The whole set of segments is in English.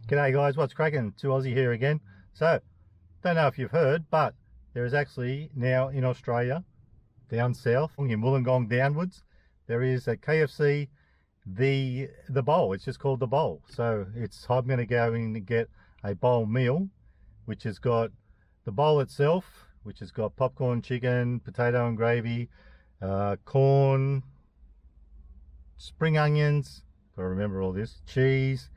G'day guys, what's cracking? 2Aussie here again. So, don't know if you've heard, but there is actually now in Australia, down south, in Wollongong downwards, there is a KFC The Bowl. It's just called The Bowl. So I'm going to go in and get a bowl meal, which has got the bowl itself, which has got popcorn, chicken, potato and gravy, corn, spring onions, gotta remember all this, cheese,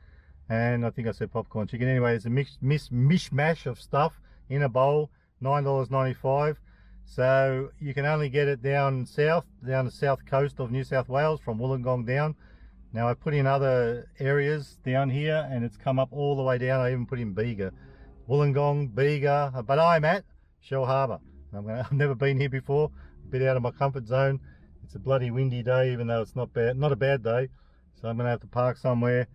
and I think I said popcorn chicken. Anyway, it's a mishmash of stuff in a bowl, $9.95. So you can only get it down the south coast of New South Wales, from Wollongong down. Now I put in other areas down here and it's come up all the way down. I even put in Bega, Wollongong, Bega, but I'm at Shell Harbour. I've never been here before, a bit out of my comfort zone. It's a bloody windy day, even though it's not a bad day. So I'm gonna have to park somewhere.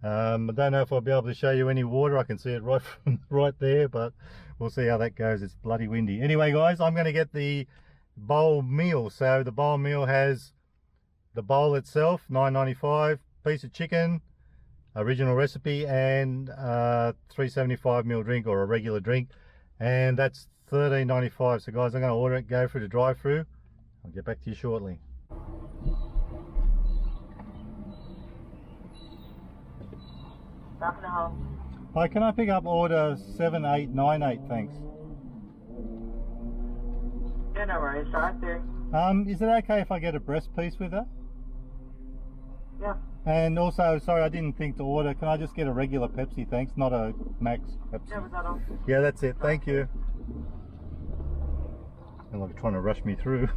I don't know if I'll be able to show you any water. I can see it right there, but we'll see how that goes. It's bloody windy. Anyway guys, I'm going to get the bowl meal. So the bowl meal has the bowl itself, $9.95, piece of chicken, original recipe, and 375ml drink, or a regular drink, and that's $13.95. So guys, I'm going to order it, go through the drive-through. I'll get back to you shortly. Hi, can I pick up order 7898, thanks? Yeah, no worries, right there. Is it okay if I get a breast piece with that? Yeah. And also, sorry, I didn't think to order, can I just get a regular Pepsi, thanks? Not a Max Pepsi. Yeah, was that all? Yeah, that's it, thank you. They're like trying to rush me through.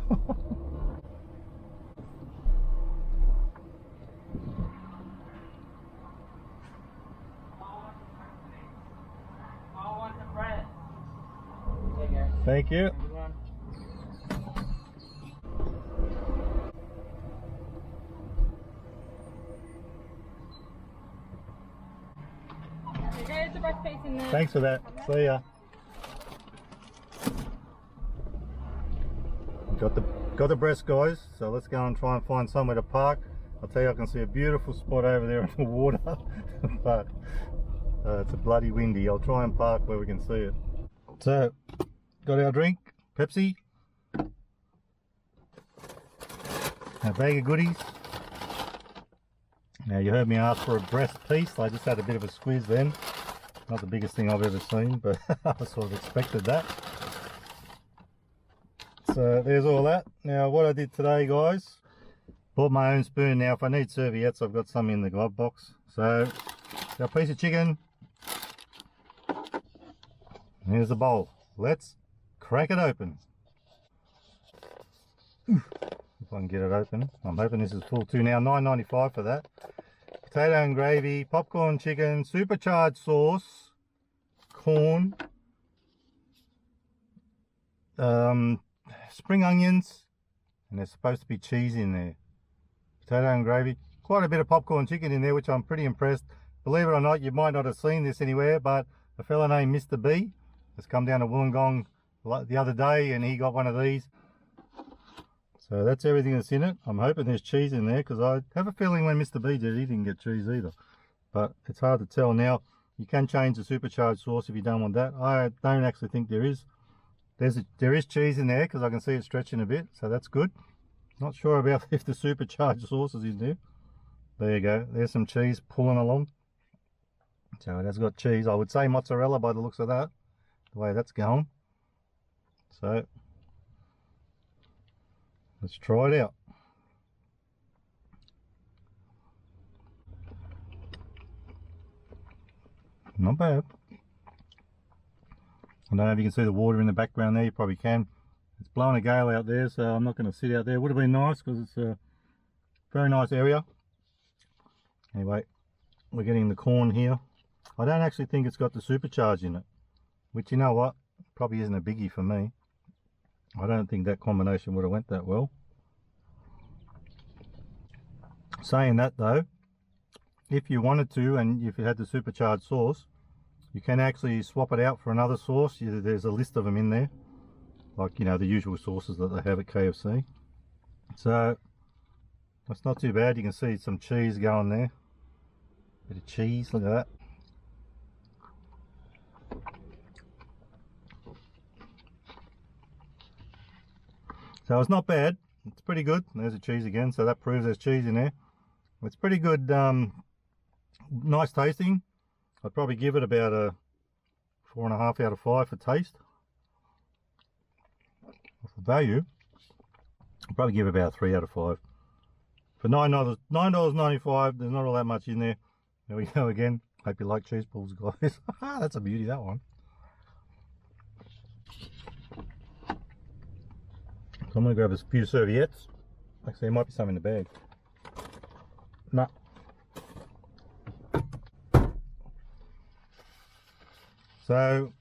Thank you. There's a breast piece in there. Thanks for that. See ya. Got the breast, guys. So let's go and try and find somewhere to park. I'll tell you, I can see a beautiful spot over there in the water, but it's a bloody windy. I'll try and park where we can see it. So, got our drink, Pepsi, a bag of goodies. Now you heard me ask for a breast piece. I just had a bit of a squeeze then. Not the biggest thing I've ever seen, but I sort of expected that. So there's all that. Now what I did today, guys, bought my own spoon. Now if I need serviettes, I've got some in the glove box. So got a piece of chicken. Here's the bowl. Let's crack it open. If I can get it open. I'm hoping this is full too. Now $9.95 for that. Potato and gravy, popcorn chicken, supercharged sauce, corn, spring onions, and there's supposed to be cheese in there. Potato and gravy. Quite a bit of popcorn chicken in there, which I'm pretty impressed. Believe it or not, you might not have seen this anywhere, but a fella named Mr. B has come down to Wollongong the other day and he got one of these. So that's everything that's in it. I'm hoping there's cheese in there, because I have a feeling when Mr. B did, he didn't get cheese either, but it's hard to tell. Now you can change the supercharged sauce if you don't want that. I don't actually think there is. There is cheese in there, because I can see it stretching a bit, so that's good. Not sure about if the supercharged sauce is in there. There you go, there's some cheese pulling along. So it has got cheese. I would say mozzarella by the looks of that, the way that's going. So let's try it out. Not bad. I don't know if you can see the water in the background there. You probably can. It's blowing a gale out there, so I'm not going to sit out there. Would have been nice, because it's a very nice area. Anyway, we're getting the corn here. I don't actually think it's got the supercharge in it, which, you know what, probably isn't a biggie for me. I don't think that combination would have went that well. Saying that though, if you wanted to, and if you had the supercharged sauce, you can actually swap it out for another sauce. There's a list of them in there, like, you know, the usual sauces that they have at KFC. So that's not too bad. You can see some cheese going there. Bit of cheese, look at that. So it's not bad. It's pretty good. There's a cheese again, so that proves there's cheese in there. It's pretty good, nice tasting. I'd probably give it about a 4.5 out of 5 for taste. For value, I'd probably give it about a 3 out of 5. For $9.95, there's not all that much in there. There we go again. Hope you like cheese balls, guys. That's a beauty, that one. So I'm going to grab a few serviettes. Actually, there might be some in the bag. No. So,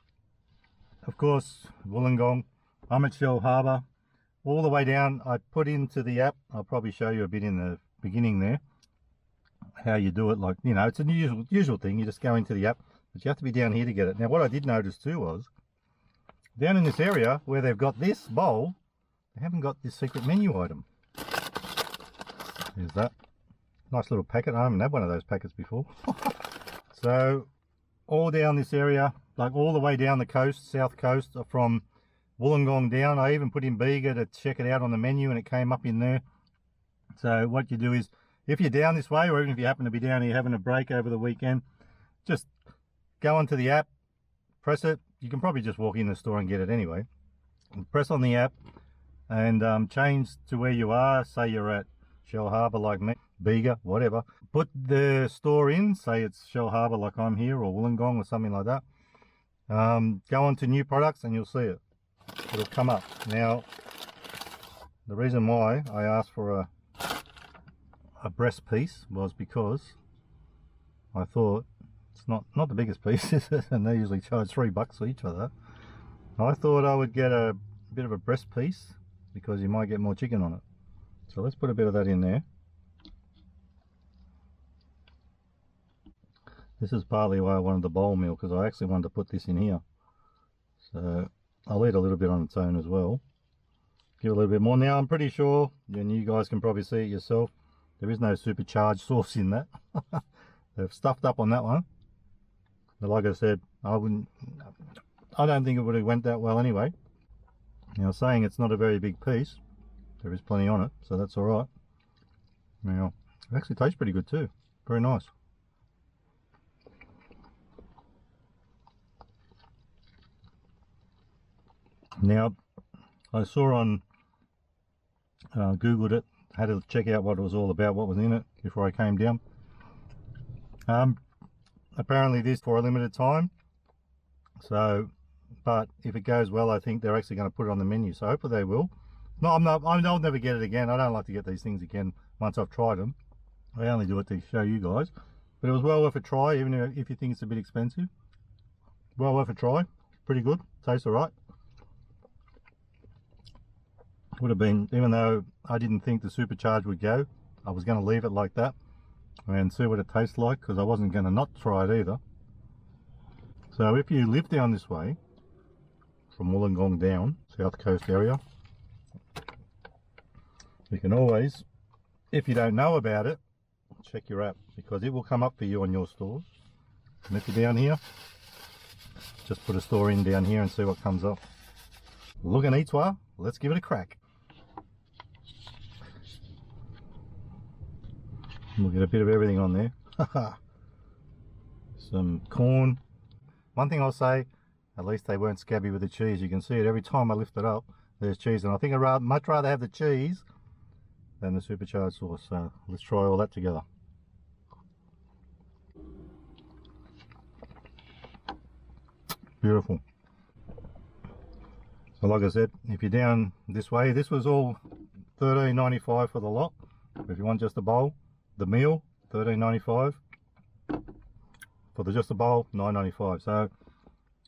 of course, Wollongong. I'm at Shell Harbour. All the way down, I put into the app. I'll probably show you a bit in the beginning there. How you do it, like, you know, it's a usual thing. You just go into the app, but you have to be down here to get it. Now, what I did notice too was, down in this area where they've got this bowl, they haven't got this secret menu item. There's that. Nice little packet. I haven't had one of those packets before. So, all down this area, like all the way down the coast, south coast, from Wollongong down. I even put in Bega to check it out on the menu and it came up in there. So what you do is, if you're down this way, or even if you happen to be down here having a break over the weekend, just go onto the app, press it. You can probably just walk in the store and get it anyway. And press on the app and change to where you are. Say you're at Shell Harbour like me, Bega, whatever. Put the store in, say it's Shell Harbour like I'm here, or Wollongong or something like that. Go on to new products and you'll see it. It'll come up. Now, the reason why I asked for a breast piece was because I thought it's not the biggest piece, is it? And they usually charge $3 for each of that. I thought I would get a bit of a breast piece because you might get more chicken on it. So let's put a bit of that in there. This is partly why I wanted the bowl meal, because I actually wanted to put this in here. So I'll eat a little bit on its own as well. Give a little bit more. Now I'm pretty sure, and you guys can probably see it yourself, there is no supercharged sauce in that. They've stuffed up on that one. But like I said, I don't think it would have went that well anyway. Now, saying it's not a very big piece, there is plenty on it, so that's all right. Now, it actually tastes pretty good too. Very nice. Now, I saw on, Googled it, had to check out what it was all about, what was in it before I came down. Apparently this for a limited time. So, but if it goes well, I think they're actually going to put it on the menu. So hopefully they will. No, I'll never get it again. I don't like to get these things again once I've tried them. I only do it to show you guys. But it was well worth a try, even if you think it's a bit expensive. Well worth a try. Pretty good. Tastes alright. Would have been, even though I didn't think the supercharge would go, I was going to leave it like that and see what it tastes like, because I wasn't going to not try it either. So if you live down this way, from Wollongong down, south coast area, you can always, if you don't know about it, check your app, because it will come up for you on your stores. And if you're down here, just put a store in down here and see what comes up. Look and eat, let's give it a crack. We'll get a bit of everything on there. Some corn. One thing I'll say, at least they weren't scabby with the cheese. You can see it every time I lift it up, there's cheese. And I think I'd much rather have the cheese than the supercharged sauce. So let's try all that together. Beautiful. So like I said, if you're down this way, this was all $13.95 for the lot. If you want just a bowl, the meal, $13.95. For just the bowl, $9.95. So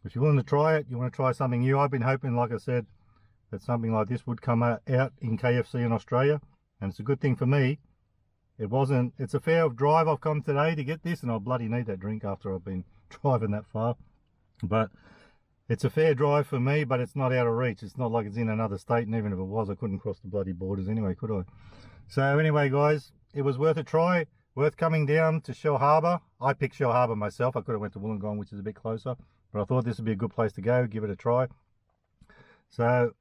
if you're willing to try it, you want to try something new. I've been hoping, like I said, that something like this would come out in KFC in Australia. And it's a good thing for me. It's a fair drive I've come today to get this, and I'll bloody need that drink after I've been driving that far. But it's a fair drive for me, but it's not out of reach. It's not like it's in another state, and even if it was, I couldn't cross the bloody borders anyway, could I? So anyway, guys, it was worth a try, worth coming down to Shell Harbour. I picked Shell Harbour myself. I could have went to Wollongong, which is a bit closer, but I thought this would be a good place to go, give it a try. So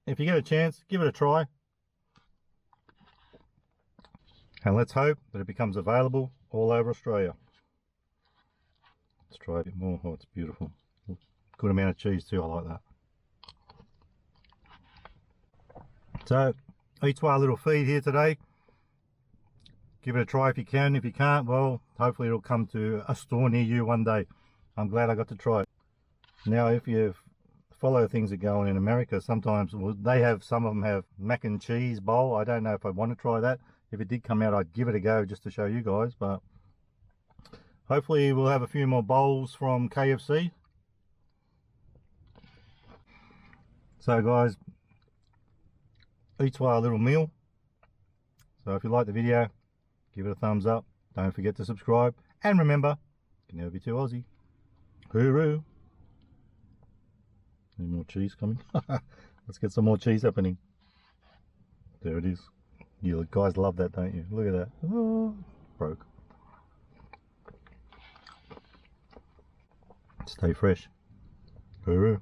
if you get a chance, give it a try. And let's hope that it becomes available all over Australia. Let's try a bit more. Oh, it's beautiful. Good amount of cheese too, I like that. So, each one a little feed here today. Give it a try if you can. If you can't, well, hopefully it'll come to a store near you one day. I'm glad I got to try it. Now, if you follow things that go on in America, sometimes they have, some of them have mac and cheese bowl. I don't know if I want to try that. If it did come out, I'd give it a go just to show you guys, but hopefully we'll have a few more bowls from KFC. So guys, each one a little meal. So if you like the video, give it a thumbs up. Don't forget to subscribe. And remember, you can never be too Aussie. Hooroo. Any more cheese coming? Let's get some more cheese happening. There it is. You guys love that, don't you? Look at that. Oh, broke. Stay fresh. Hooroo.